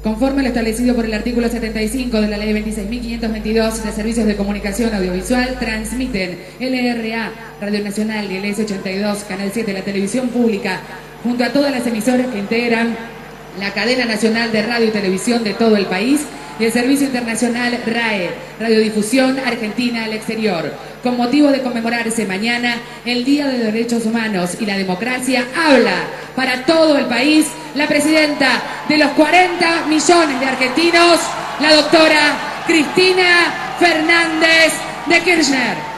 Conforme a lo establecido por el artículo 75 de la Ley 26.522 de Servicios de Comunicación Audiovisual, transmiten LRA, Radio Nacional y el S82, Canal 7 de la Televisión Pública, junto a todas las emisoras que integran la cadena nacional de radio y televisión de todo el país, y el Servicio Internacional RAE, Radiodifusión Argentina al Exterior. Con motivo de conmemorarse mañana el Día de Derechos Humanos y la Democracia, habla para todo el país la presidenta de los 40 millones de argentinos, la doctora Cristina Fernández de Kirchner.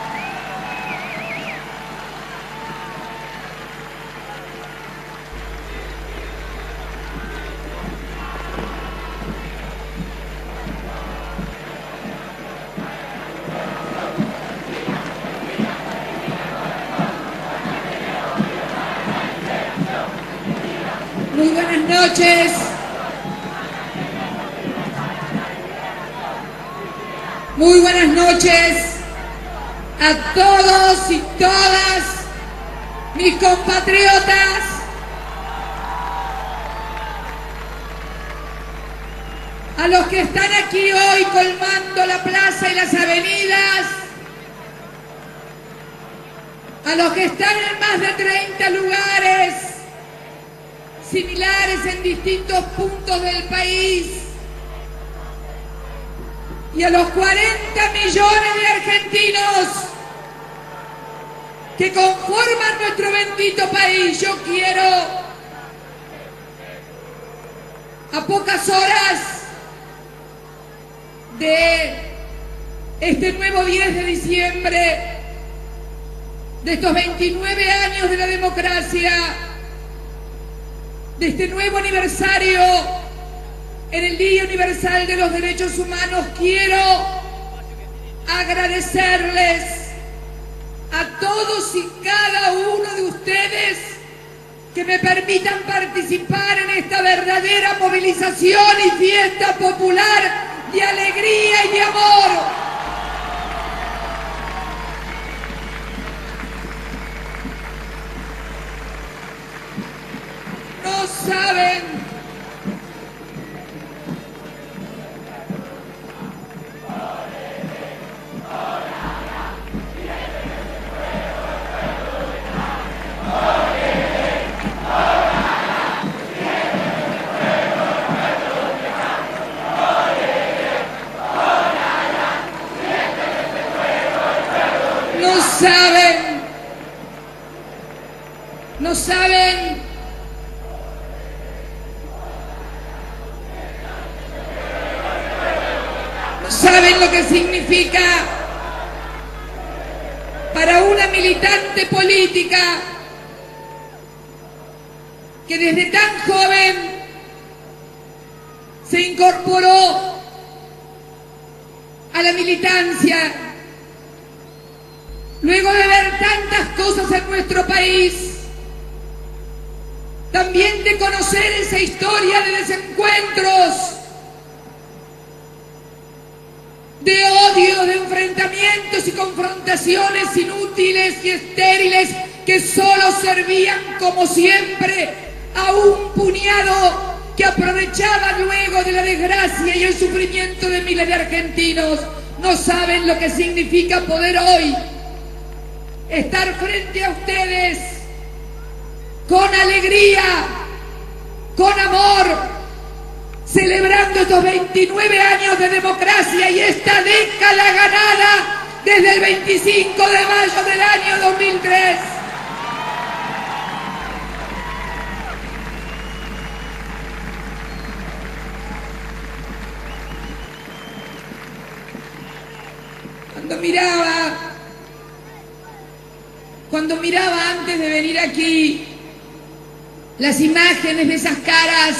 Muy buenas noches. Muy buenas noches a todos y todas mis compatriotas. A los que están aquí hoy colmando la plaza y las avenidas. A los que están en más de 30 lugares similares en distintos puntos del país, y a los 40 millones de argentinos que conforman nuestro bendito país. Yo quiero, a pocas horas de este nuevo 10 de diciembre, de estos 29 años de la democracia, de este nuevo aniversario en el Día Universal de los Derechos Humanos, quiero agradecerles a todos y cada uno de ustedes que me permitan participar en esta verdadera movilización y fiesta popular de alegría y de amor. No saben lo que significa para una militante política que desde tan joven se incorporó a la militancia, luego de ver tantas cosas en nuestro país, también de conocer esa historia de desencuentros, de odio, de enfrentamientos y confrontaciones inútiles y estériles que solo servían, como siempre, a un puñado que aprovechaba luego de la desgracia y el sufrimiento de miles de argentinos. No saben lo que significa poder hoy estar frente a ustedes con alegría, con amor, celebrando estos 29 años de democracia y esta década ganada desde el 25 de mayo del año 2003. Cuando miraba antes de venir aquí las imágenes de esas caras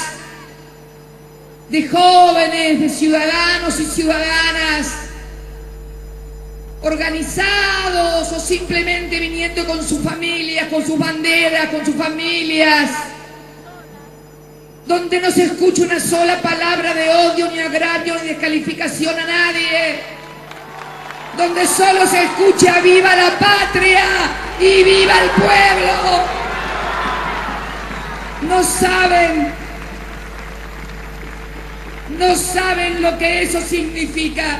de jóvenes, de ciudadanos y ciudadanas organizados o simplemente viniendo con sus familias, con sus banderas, con sus familias, donde no se escucha una sola palabra de odio, ni agravio, ni descalificación a nadie, donde solo se escucha viva la patria y viva el pueblo. No saben no saben lo que eso significa.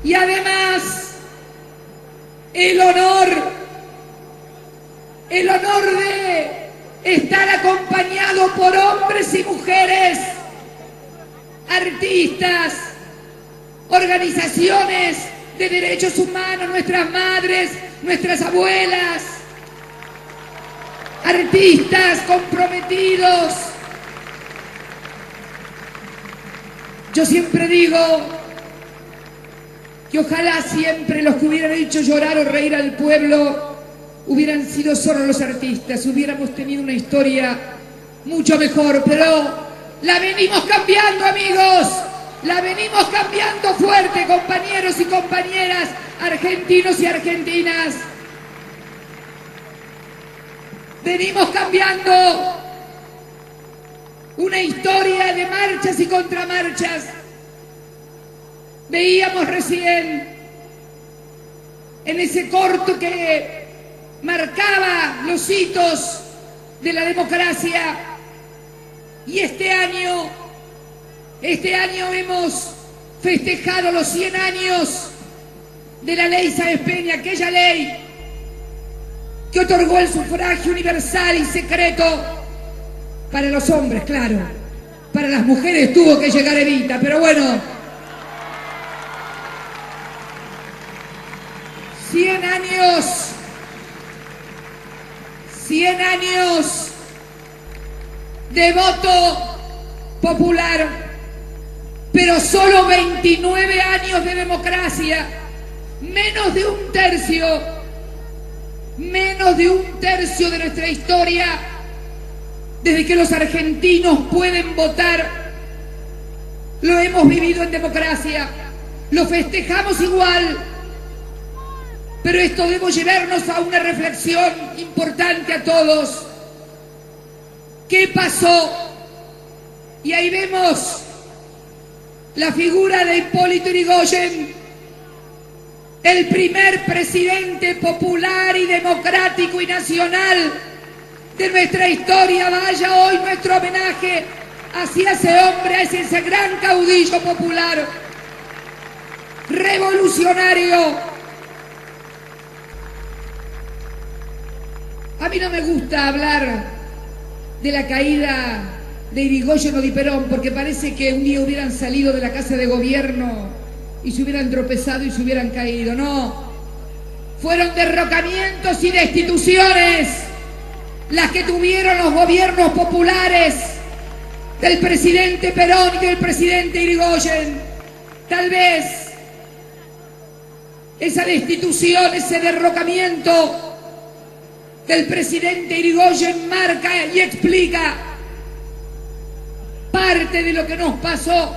Y además, el honor de estar acompañado por hombres y mujeres, artistas, organizaciones de derechos humanos, nuestras madres, nuestras abuelas, artistas comprometidos. Yo siempre digo que ojalá siempre los que hubieran hecho llorar o reír al pueblo hubieran sido solo los artistas, hubiéramos tenido una historia mucho mejor, pero la venimos cambiando, amigos, la venimos cambiando fuerte, compañeros y compañeras, argentinos y argentinas. Venimos cambiando una historia de marchas y contramarchas. Veíamos recién en ese corto que marcaba los hitos de la democracia, y este año hemos festejado los 100 años de la ley Sáenz Peña, aquella ley que otorgó el sufragio universal y secreto para los hombres, claro. Para las mujeres tuvo que llegar Evita, pero bueno. 100 años de voto popular, pero solo 29 años de democracia, menos de un tercio de nuestra historia, desde que los argentinos pueden votar, lo hemos vivido en democracia, lo festejamos igual, pero esto debe llevarnos a una reflexión importante a todos. ¿Qué pasó? Y ahí vemos la figura de Hipólito Yrigoyen, el primer presidente popular y democrático y nacional de nuestra historia. Vaya hoy nuestro homenaje hacia ese hombre, a ese gran caudillo popular, revolucionario. A mí no me gusta hablar de la caída de Yrigoyen o de Perón, porque parece que un día hubieran salido de la casa de gobierno y se hubieran tropezado y se hubieran caído. No, fueron derrocamientos y destituciones las que tuvieron los gobiernos populares del presidente Perón y del presidente Yrigoyen. Tal vez esa destitución, ese derrocamiento del presidente Yrigoyen marca y explica parte de lo que nos pasó.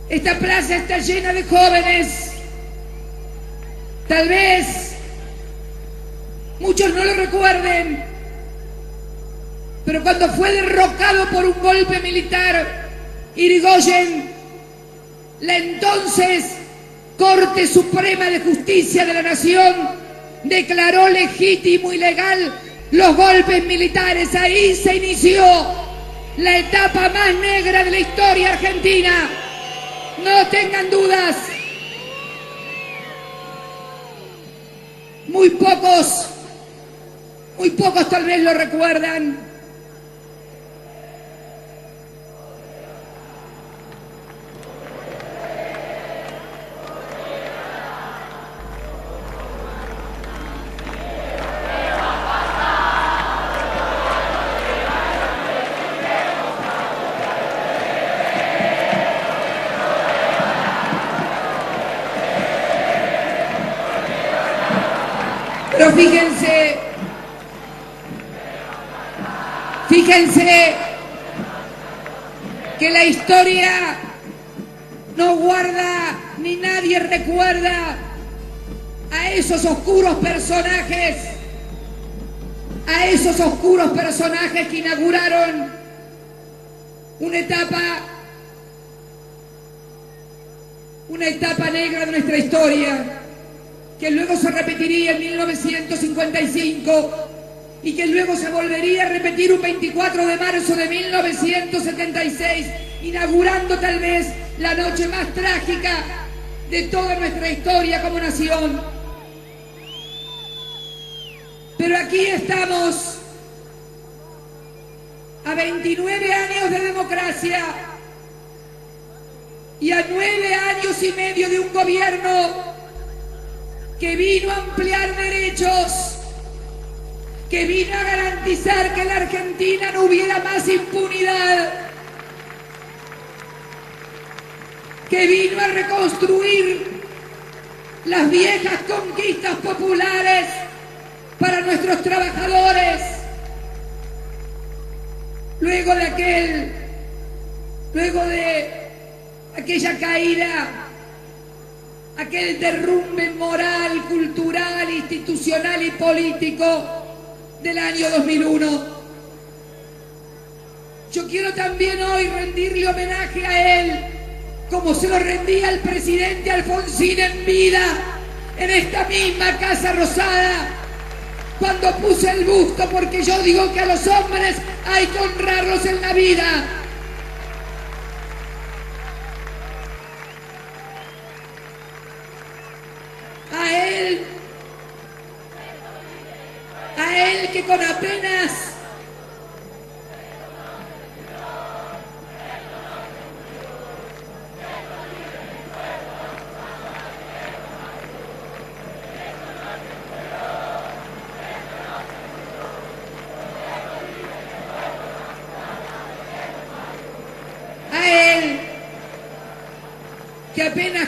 Esta plaza está llena de jóvenes. Tal vez muchos no lo recuerden, pero cuando fue derrocado por un golpe militar, Yrigoyen, la entonces Corte Suprema de Justicia de la Nación, declaró legítimo y legal los golpes militares. Ahí se inició la etapa más negra de la historia argentina. No tengan dudas. Muy pocos tal vez lo recuerdan. Pero fíjense que la historia no guarda ni nadie recuerda a esos oscuros personajes, que inauguraron una etapa negra de nuestra historia, que luego se repetiría en 1955 y que luego se volvería a repetir un 24 de marzo de 1976, inaugurando tal vez la noche más trágica de toda nuestra historia como nación. Pero aquí estamos, a 29 años de democracia y a 9 años y medio de un gobierno que vino a ampliar derechos, que vino a garantizar que en la Argentina no hubiera más impunidad, que vino a reconstruir las viejas conquistas populares para nuestros trabajadores, luego de aquella caída, aquel derrumbe moral, cultural, institucional y político del año 2001. Yo quiero también hoy rendirle homenaje a él, como se lo rendía al presidente Alfonsín en vida, en esta misma Casa Rosada, cuando puse el busto, porque yo digo que a los hombres hay que honrarlos en la vida. A él que con apenas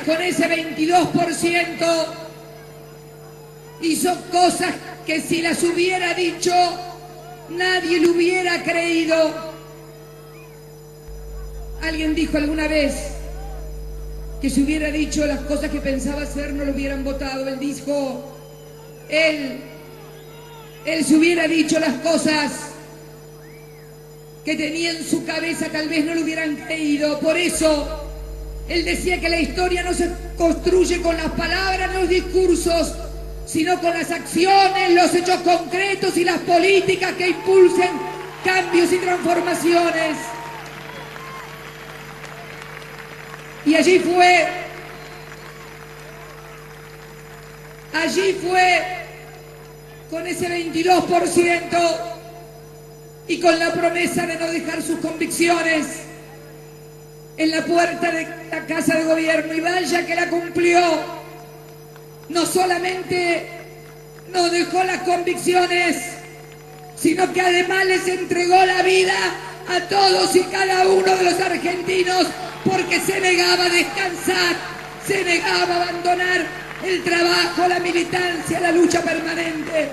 con ese 22% hizo cosas que si las hubiera dicho nadie le hubiera creído. Alguien dijo alguna vez que si hubiera dicho las cosas que pensaba hacer no lo hubieran votado. Él dijo, él si hubiera dicho las cosas que tenía en su cabeza tal vez no lo hubieran creído. Por eso él decía que la historia no se construye con las palabras, los discursos, sino con las acciones, los hechos concretos y las políticas que impulsen cambios y transformaciones. Y allí fue con ese 22% y con la promesa de no dejar sus convicciones en la puerta de la Casa de Gobierno, y vaya que la cumplió. No solamente no dejó las convicciones, sino que además les entregó la vida a todos y cada uno de los argentinos, porque se negaba a descansar, se negaba a abandonar el trabajo, la militancia, la lucha permanente.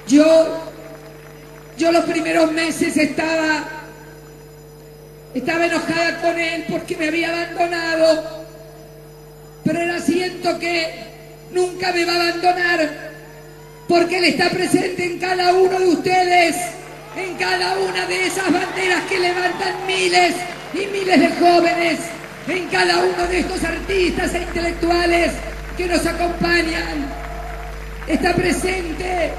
Yo los primeros meses estaba enojada con él porque me había abandonado, pero ahora siento que nunca me va a abandonar, porque él está presente en cada uno de ustedes, en cada una de esas banderas que levantan miles y miles de jóvenes, en cada uno de estos artistas e intelectuales que nos acompañan. Está presente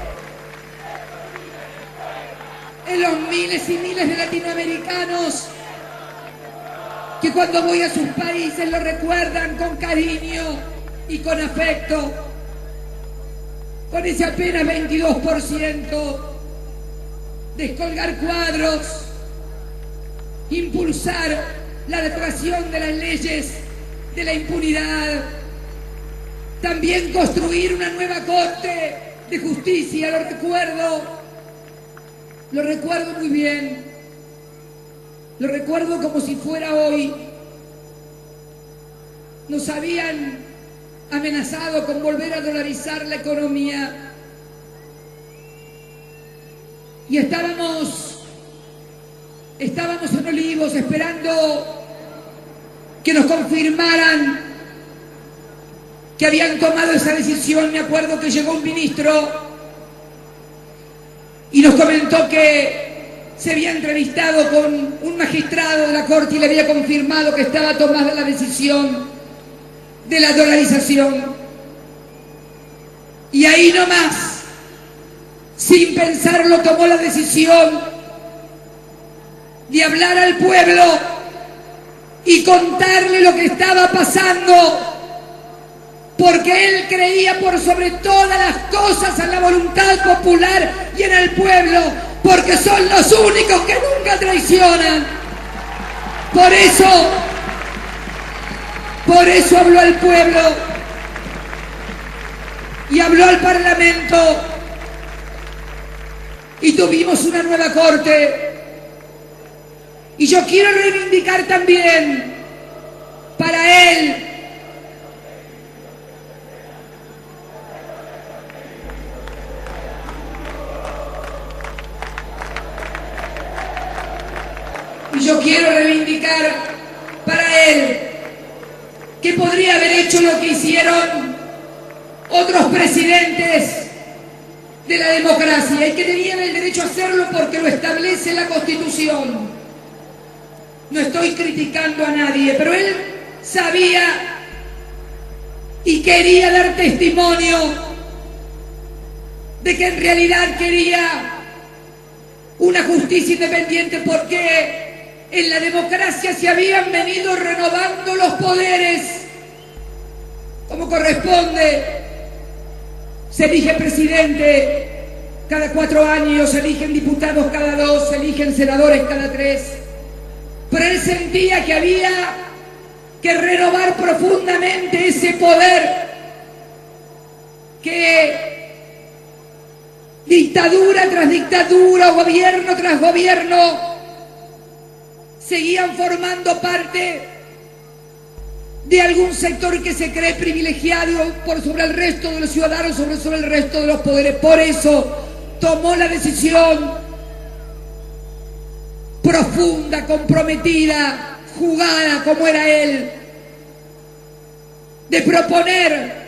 en los miles y miles de latinoamericanos que cuando voy a sus países lo recuerdan con cariño y con afecto. Con ese apenas 22%, descolgar cuadros, impulsar la derogación de las leyes de la impunidad, también construir una nueva Corte de Justicia, lo recuerdo muy bien, lo recuerdo como si fuera hoy. Nos habían amenazado con volver a dolarizar la economía y estábamos en Olivos esperando que nos confirmaran que habían tomado esa decisión. Me acuerdo que llegó un ministro y nos comentó que se había entrevistado con un magistrado de la Corte y le había confirmado que estaba tomada la decisión de la dolarización. Y ahí nomás, sin pensarlo, tomó la decisión de hablar al pueblo y contarle lo que estaba pasando, porque él creía por sobre todas las cosas en la voluntad popular y en el pueblo, porque son los únicos que nunca traicionan. Por eso habló al pueblo y habló al Parlamento, y tuvimos una nueva corte. Y yo quiero reivindicar también para él que podría haber hecho lo que hicieron otros presidentes de la democracia y que tenían el derecho a hacerlo porque lo establece la Constitución. No estoy criticando a nadie, pero él sabía y quería dar testimonio de que en realidad quería una justicia independiente, porque en la democracia se habían venido renovando los poderes como corresponde. Se elige presidente cada 4 años, se eligen diputados cada 2, se eligen senadores cada 3. Pero él sentía que había que renovar profundamente ese poder que dictadura tras dictadura, gobierno tras gobierno, seguían formando parte de algún sector que se cree privilegiado por sobre el resto de los ciudadanos, sobre el resto de los poderes. Por eso tomó la decisión profunda, comprometida, jugada como era él, de proponer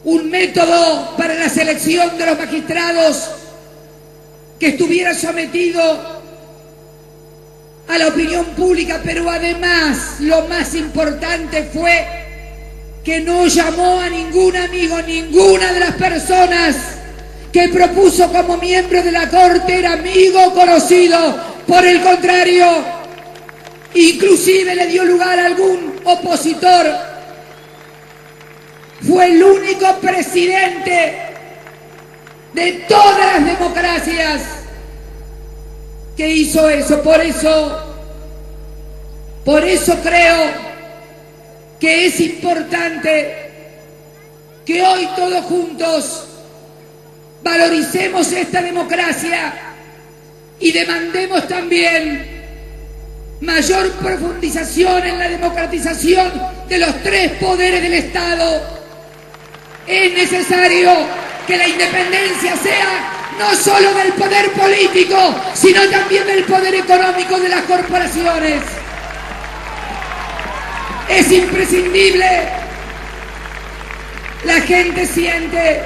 un método para la selección de los magistrados que estuviera sometido a la opinión pública, pero además lo más importante fue que no llamó a ningún amigo. Ninguna de las personas que propuso como miembro de la Corte era amigo o conocido. Por el contrario, inclusive le dio lugar a algún opositor. Fue el único presidente de todas las democracias que hizo eso. Por eso creo que es importante que hoy todos juntos valoricemos esta democracia y demandemos también mayor profundización en la democratización de los 3 poderes del Estado. Es necesario que la independencia sea no solo del poder político, sino también del poder económico de las corporaciones. Es imprescindible. La gente siente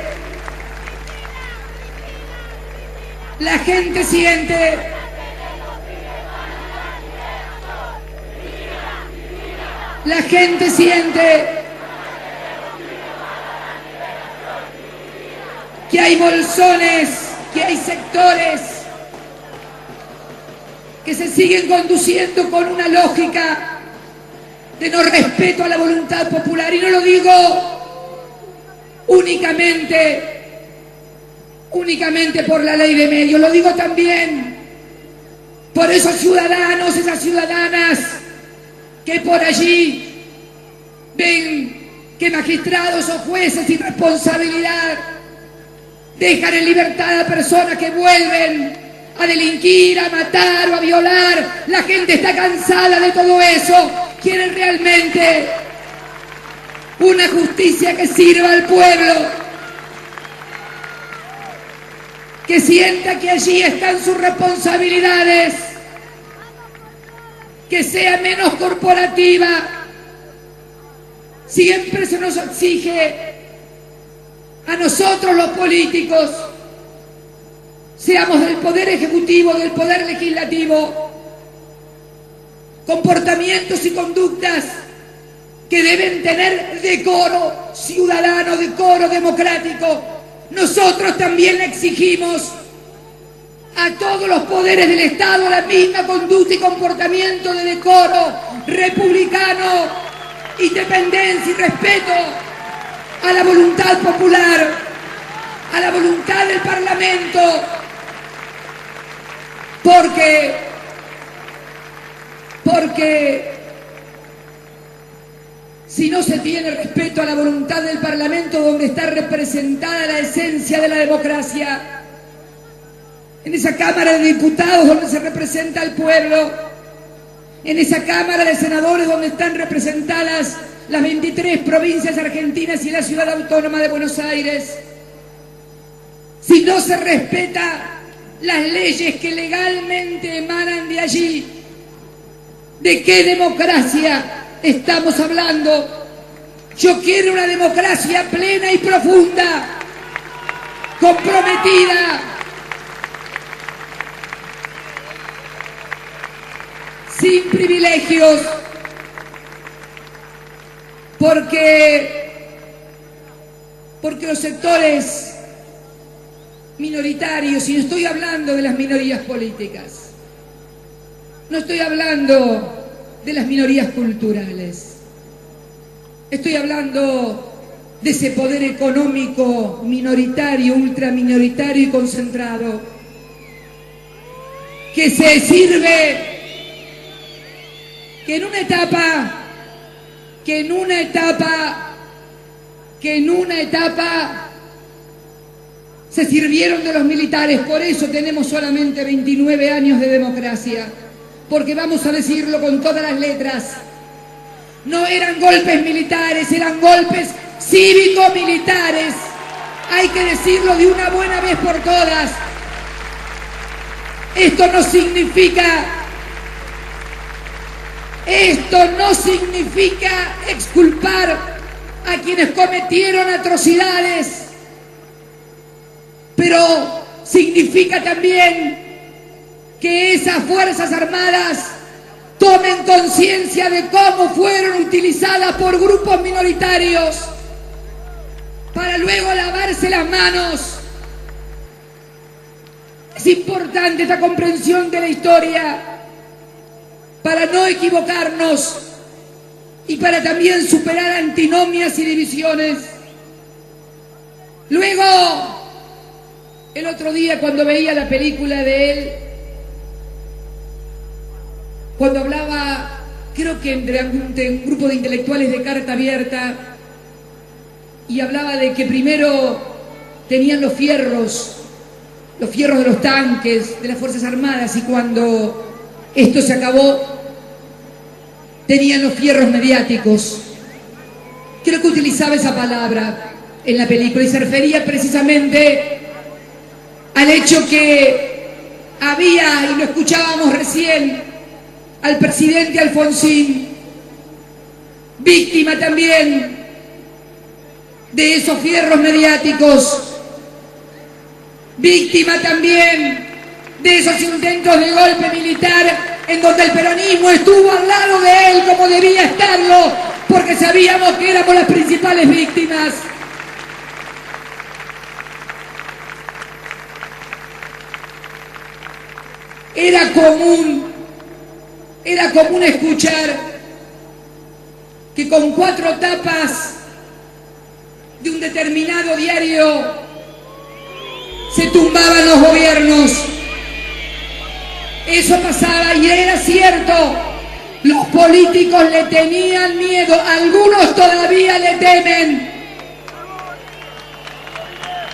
que hay bolsones, que hay sectores que se siguen conduciendo con una lógica de no respeto a la voluntad popular. Y no lo digo únicamente por la ley de medios, lo digo también por esos ciudadanos, esas ciudadanas que por allí ven que magistrados o jueces sin responsabilidad dejan en libertad a personas que vuelven a delinquir, a matar o a violar. La gente está cansada de todo eso. Quieren realmente una justicia que sirva al pueblo, que sienta que allí están sus responsabilidades, que sea menos corporativa. Siempre se nos exige a nosotros los políticos, seamos del poder ejecutivo, del poder legislativo, comportamientos y conductas que deben tener decoro ciudadano, decoro democrático. Nosotros también le exigimos a todos los poderes del Estado la misma conducta y comportamiento de decoro republicano, independencia y respeto a la voluntad popular, a la voluntad del Parlamento, porque si no se tiene respeto a la voluntad del Parlamento, donde está representada la esencia de la democracia, en esa Cámara de Diputados donde se representa al pueblo, en esa Cámara de Senadores donde están representadas las 23 provincias argentinas y la Ciudad Autónoma de Buenos Aires, si no se respeta las leyes que legalmente emanan de allí, ¿de qué democracia estamos hablando? Yo quiero una democracia plena y profunda, comprometida, sin privilegios, porque los sectores minoritarios, y no estoy hablando de las minorías políticas, no estoy hablando de las minorías culturales, estoy hablando de ese poder económico minoritario, ultraminoritario y concentrado, que se sirve, que en una etapa se sirvieron de los militares. Por eso tenemos solamente 29 años de democracia, porque vamos a decirlo con todas las letras, no eran golpes militares, eran golpes cívico-militares. Hay que decirlo de una buena vez por todas. Esto no significa exculpar a quienes cometieron atrocidades, pero significa también que esas Fuerzas Armadas tomen conciencia de cómo fueron utilizadas por grupos minoritarios para luego lavarse las manos. Es importante esta comprensión de la historia para no equivocarnos y para también superar antinomias y divisiones. Luego, el otro día cuando veía la película de él, cuando hablaba, creo que entre un grupo de intelectuales de carta abierta, y hablaba de que primero tenían los fierros de los tanques, de las Fuerzas Armadas, y cuando esto se acabó, tenían los fierros mediáticos. Creo que utilizaba esa palabra en la película y se refería precisamente al hecho que había, y lo escuchábamos recién, al presidente Alfonsín, víctima también de esos fierros mediáticos, víctima también de esos intentos de golpe militar en donde el peronismo estuvo al lado de él como debía estarlo, porque sabíamos que éramos las principales víctimas. Era común escuchar que con 4 tapas de un determinado diario se tumbaban los gobiernos. Eso pasaba y era cierto. Los políticos le tenían miedo, algunos todavía le temen.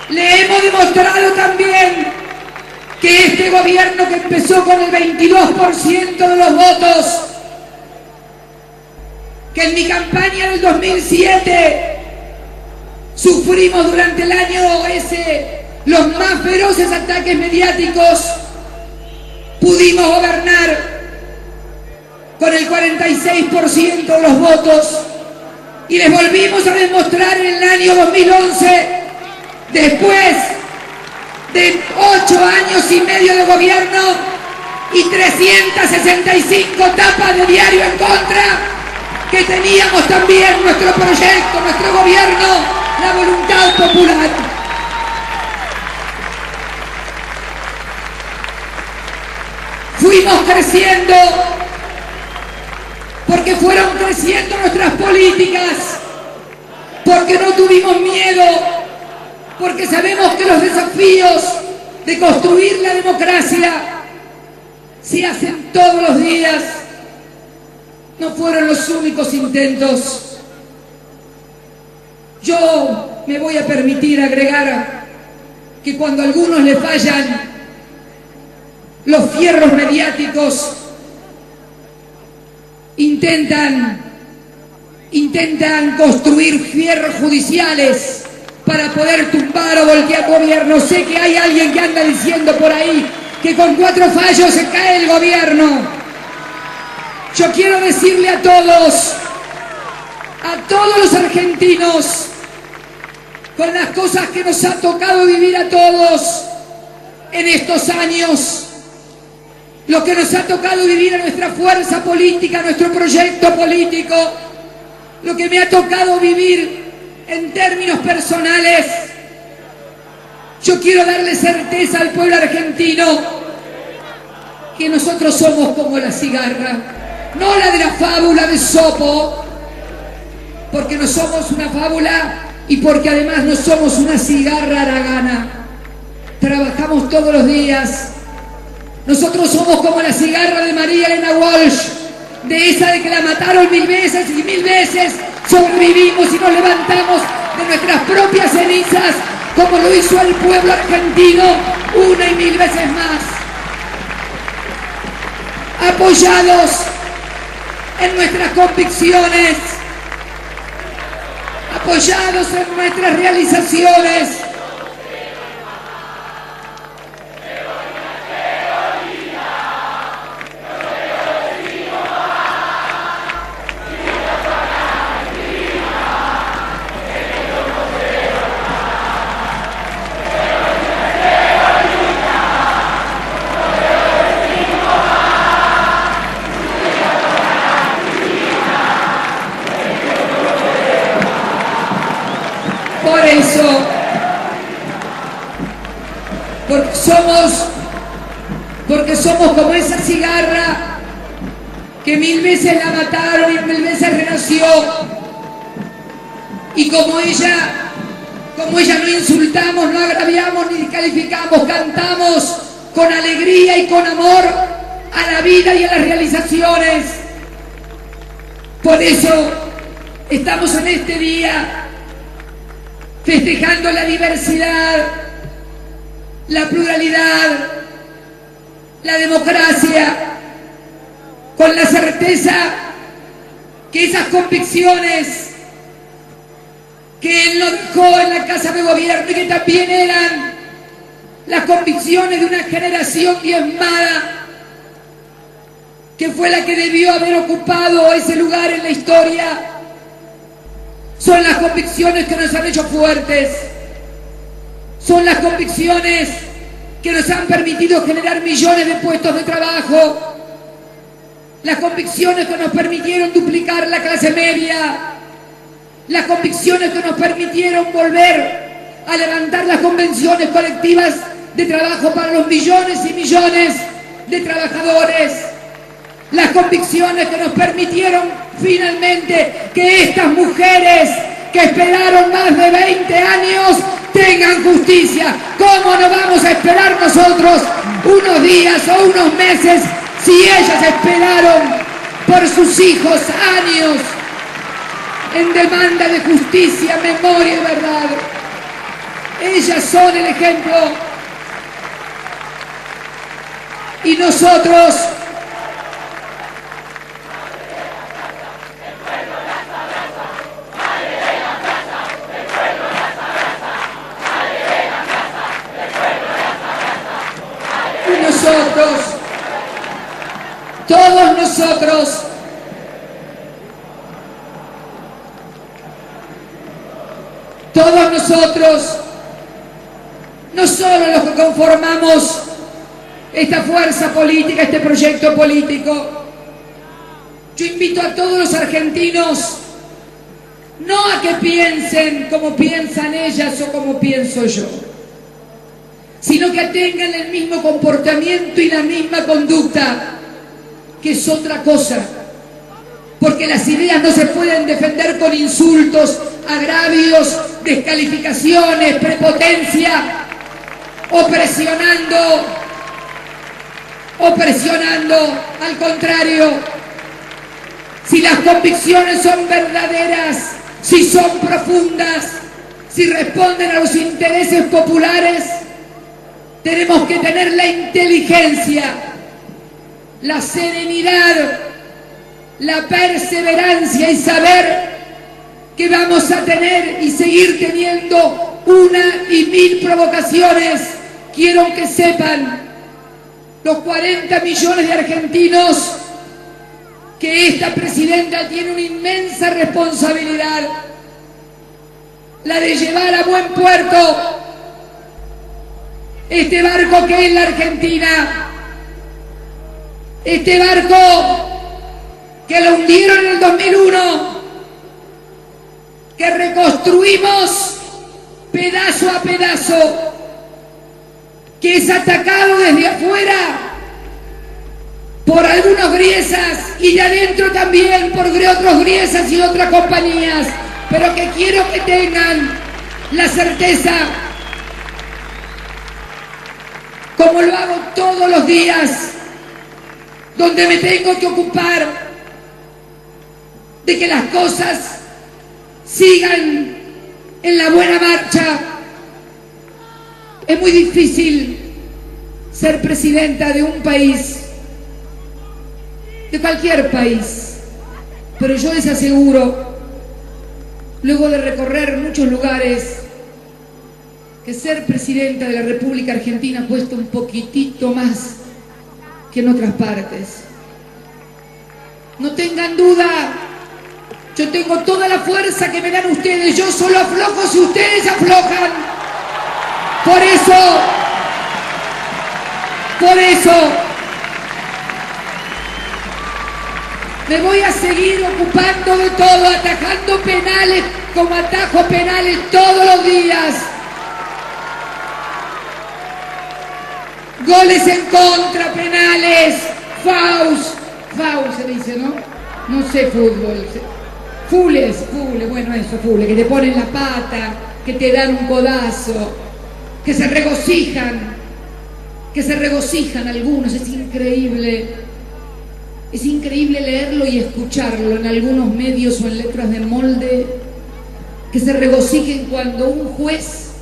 Le hemos demostrado también que este gobierno, que empezó con el 22% de los votos, que en mi campaña del 2007 sufrimos durante el año ese los más feroces ataques mediáticos, pudimos gobernar con el 46% de los votos y les volvimos a demostrar en el año 2011, después de 8 años y medio de gobierno y 365 tapas de diario en contra, que teníamos también nuestro proyecto, nuestro gobierno, la voluntad popular. Fuimos creciendo porque fueron creciendo nuestras políticas, porque no tuvimos miedo, porque sabemos que los desafíos de construir la democracia se hacen todos los días. No fueron los únicos intentos. Yo me voy a permitir agregar que cuando a algunos le fallan los fierros mediáticos, intentan construir fierros judiciales para poder tumbar o voltear gobierno. Sé que hay alguien que anda diciendo por ahí que con 4 fallos se cae el gobierno. Yo quiero decirle a todos los argentinos, con las cosas que nos ha tocado vivir a todos en estos años, lo que nos ha tocado vivir a nuestra fuerza política, a nuestro proyecto político, lo que me ha tocado vivir en términos personales, yo quiero darle certeza al pueblo argentino que nosotros somos como la cigarra, no la de la fábula de Esopo, porque no somos una fábula y porque además no somos una cigarra haragana. Trabajamos todos los días. Nosotros somos como la cigarra de María Elena Walsh, de esa de que la mataron 1000 veces y 1000 veces sobrevivimos y nos levantamos de nuestras propias cenizas, como lo hizo el pueblo argentino 1 y 1000 veces más. Apoyados en nuestras convicciones, apoyados en nuestras realizaciones, porque somos como esa cigarra que 1000 veces la mataron y 1000 veces renació, y como ella no insultamos, no agraviamos ni descalificamos, cantamos con alegría y con amor a la vida y a las realizaciones. Por eso estamos en este día festejando la diversidad, la pluralidad, la democracia, con la certeza que esas convicciones que él nos dejó en la Casa de Gobierno y que también eran las convicciones de una generación diezmada, que fue la que debió haber ocupado ese lugar en la historia, son las convicciones que nos han hecho fuertes. Son las convicciones que nos han permitido generar millones de puestos de trabajo, las convicciones que nos permitieron duplicar la clase media, las convicciones que nos permitieron volver a levantar las convenciones colectivas de trabajo para los millones y millones de trabajadores, las convicciones que nos permitieron finalmente que estas mujeres que esperaron más de 20 años tengan justicia. ¿Cómo no vamos a esperar nosotros unos días o unos meses si ellas esperaron por sus hijos años en demanda de justicia, memoria y verdad? Ellas son el ejemplo. Y nosotros todos nosotros, no solo los que conformamos esta fuerza política, este proyecto político, Yo invito a todos los argentinos no a que piensen como piensan ellas o como pienso yo, sino que tengan el mismo comportamiento y la misma conducta, que es otra cosa, porque las ideas no se pueden defender con insultos, agravios, descalificaciones, prepotencia o presionando, al contrario. Si las convicciones son verdaderas, si son profundas, si responden a los intereses populares, tenemos que tener la inteligencia, la serenidad, la perseverancia y saber que vamos a tener y seguir teniendo una y mil provocaciones. Quiero que sepan los 40 millones de argentinos que esta presidenta tiene una inmensa responsabilidad, la de llevar a buen puerto este barco que es la Argentina, este barco que lo hundieron en el 2001, que reconstruimos pedazo a pedazo, que es atacado desde afuera por algunos griesas y de adentro también por otros griesas y otras compañías, pero que quiero que tengan la certeza, como lo hago todos los días, donde me tengo que ocupar de que las cosas sigan en la buena marcha. Es muy difícil ser presidenta de un país, de cualquier país, pero yo les aseguro, luego de recorrer muchos lugares, que ser presidenta de la República Argentina cuesta un poquitito más que en otras partes. No tengan duda, yo tengo toda la fuerza que me dan ustedes, yo solo aflojo si ustedes aflojan. Por eso, me voy a seguir ocupando de todo, atajando penales como atajo penales todos los días. Goles en contra, penales, fouls se dice, ¿no? No sé fútbol. Fules, bueno eso, fules, que te ponen la pata, que te dan un codazo, que se regocijan algunos, es increíble. Es increíble leerlo y escucharlo en algunos medios o en letras de molde, que se regocijen cuando un juez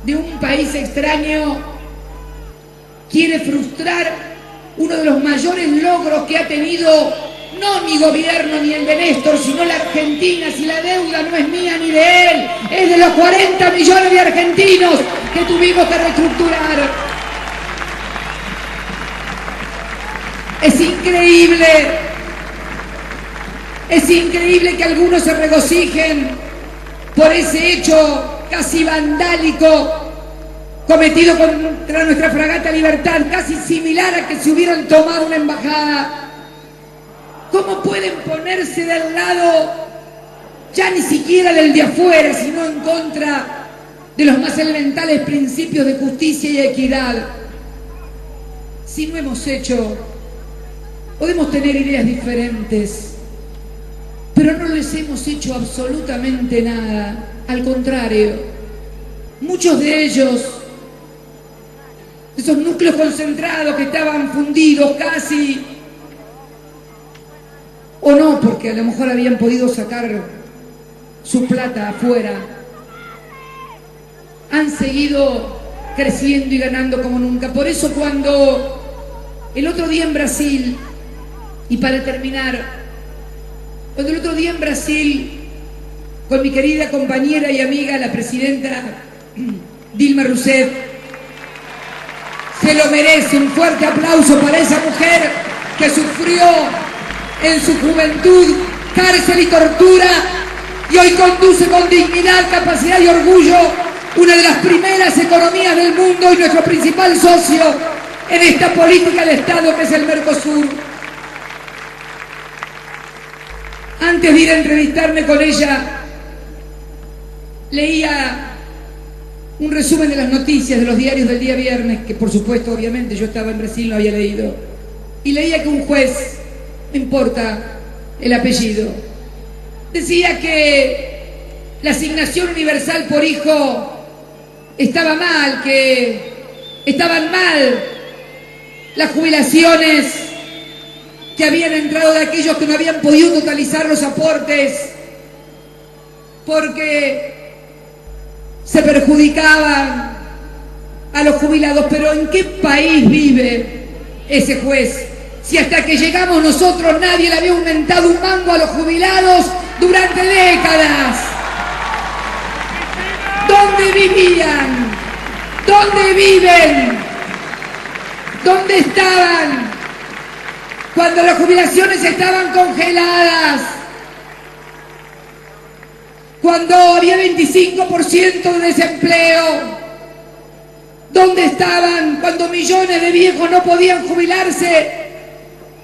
de un país extraño quiere frustrar uno de los mayores logros que ha tenido, no mi gobierno ni el de Néstor, sino la Argentina. Si la deuda no es mía ni de él, es de los 40 millones de argentinos que tuvimos que reestructurar. Es increíble que algunos se regocijen por ese hecho casi vandálico cometido contra nuestra fragata Libertad, casi similar a que se hubieran tomado una embajada. ¿Cómo pueden ponerse del lado, ya ni siquiera del de afuera, sino en contra de los más elementales principios de justicia y equidad? Si no hemos hecho... Podemos tener ideas diferentes, pero no les hemos hecho absolutamente nada. Al contrario, muchos de ellos, esos núcleos concentrados que estaban fundidos casi, o no, porque a lo mejor habían podido sacar su plata afuera, han seguido creciendo y ganando como nunca. Por eso cuando el otro día en Brasil... Y para terminar, cuando el otro día en Brasil, con mi querida compañera y amiga, la presidenta Dilma Rousseff, se lo merece, un fuerte aplauso para esa mujer que sufrió en su juventud cárcel y tortura y hoy conduce con dignidad, capacidad y orgullo una de las primeras economías del mundo y nuestro principal socio en esta política de Estado que es el Mercosur. Antes de ir a entrevistarme con ella, leía un resumen de las noticias de los diarios del día viernes, que por supuesto, obviamente, yo estaba en Brasil, no había leído, y leía que un juez, no importa el apellido, decía que la asignación universal por hijo estaba mal, que estaban mal las jubilaciones que habían entrado de aquellos que no habían podido totalizar los aportes porque se perjudicaban a los jubilados. Pero ¿en qué país vive ese juez? Si hasta que llegamos nosotros nadie le había aumentado un mango a los jubilados durante décadas. ¿Dónde vivían? ¿Dónde viven? ¿Dónde estaban cuando las jubilaciones estaban congeladas? Cuando había 25% de desempleo. ¿Dónde estaban cuando millones de viejos no podían jubilarse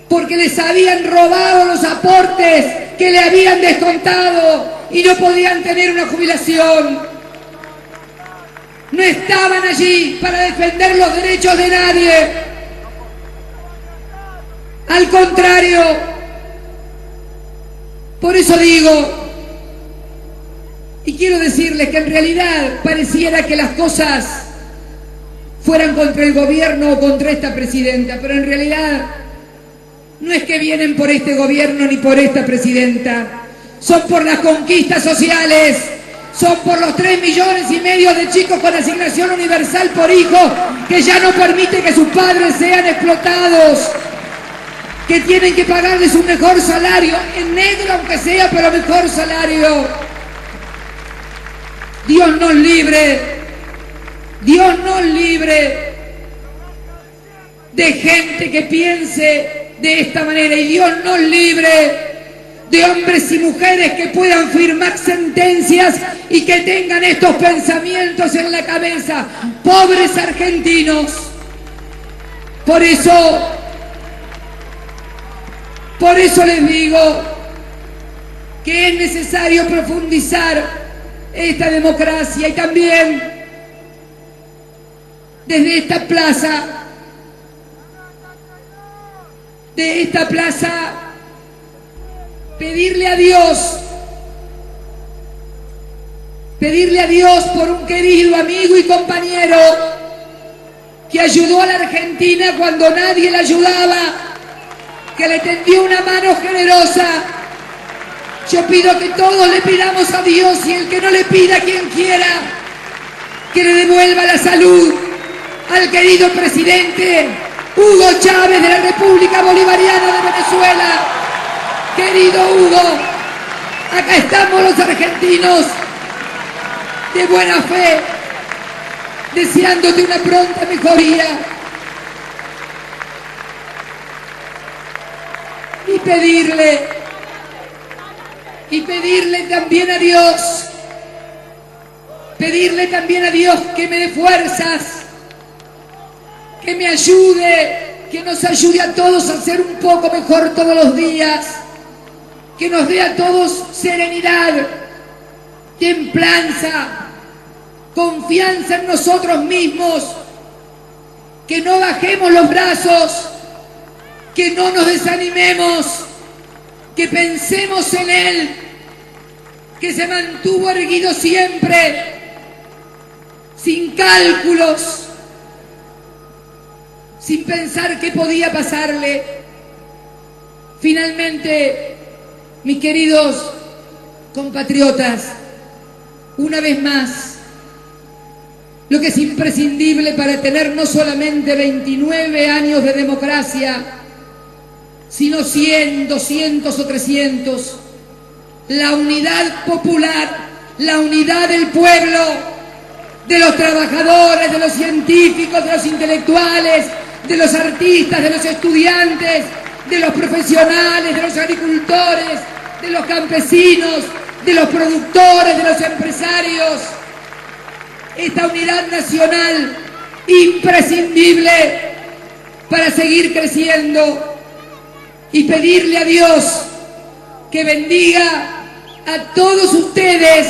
porque les habían robado los aportes que le habían descontado y no podían tener una jubilación? No estaban allí para defender los derechos de nadie. Al contrario, por eso digo, y quiero decirles que en realidad pareciera que las cosas fueran contra el gobierno o contra esta presidenta, pero en realidad no es que vienen por este gobierno ni por esta presidenta, son por las conquistas sociales, son por los 3,5 millones de chicos con asignación universal por hijo que ya no permite que sus padres sean explotados, que tienen que pagarles un mejor salario, en negro aunque sea, pero mejor salario. Dios nos libre, Dios nos libre de gente que piense de esta manera, y Dios nos libre de hombres y mujeres que puedan firmar sentencias y que tengan estos pensamientos en la cabeza. Pobres argentinos. Por eso les digo que es necesario profundizar esta democracia y también desde esta plaza, pedirle a Dios por un querido amigo y compañero que ayudó a la Argentina cuando nadie la ayudaba, que le tendió una mano generosa. Yo pido que todos le pidamos a Dios, y el que no le pida, quien quiera, que le devuelva la salud al querido presidente Hugo Chávez de la República Bolivariana de Venezuela. Querido Hugo, acá estamos los argentinos de buena fe, deseándote una pronta mejoría. Y pedirle también a Dios, que me dé fuerzas, que me ayude, que nos ayude a todos a ser un poco mejor todos los días, que nos dé a todos serenidad, templanza, confianza en nosotros mismos, que no bajemos los brazos, que no nos desanimemos, que pensemos en Él, que se mantuvo erguido siempre, sin cálculos, sin pensar qué podía pasarle. Finalmente, mis queridos compatriotas, una vez más, lo que es imprescindible para tener no solamente 29 años de democracia, sino 100, 200 o 300, la unidad popular, la unidad del pueblo, de los trabajadores, de los científicos, de los intelectuales, de los artistas, de los estudiantes, de los profesionales, de los agricultores, de los campesinos, de los productores, de los empresarios. Esta unidad nacional imprescindible para seguir creciendo, y pedirle a Dios que bendiga a todos ustedes,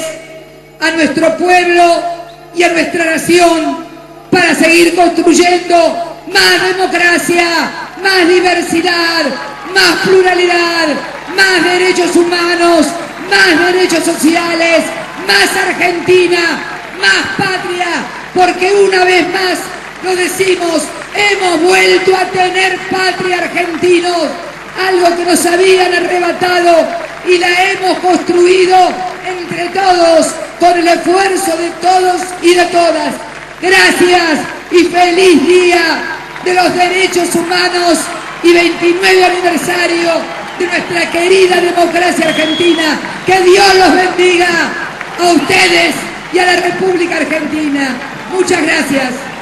a nuestro pueblo y a nuestra nación, para seguir construyendo más democracia, más diversidad, más pluralidad, más derechos humanos, más derechos sociales, más Argentina, más patria, porque una vez más lo decimos, hemos vuelto a tener patria, argentinos, algo que nos habían arrebatado, y la hemos construido entre todos, con el esfuerzo de todos y de todas. Gracias y feliz Día de los Derechos Humanos y 29 aniversario de nuestra querida democracia argentina. Que Dios los bendiga a ustedes y a la República Argentina. Muchas gracias.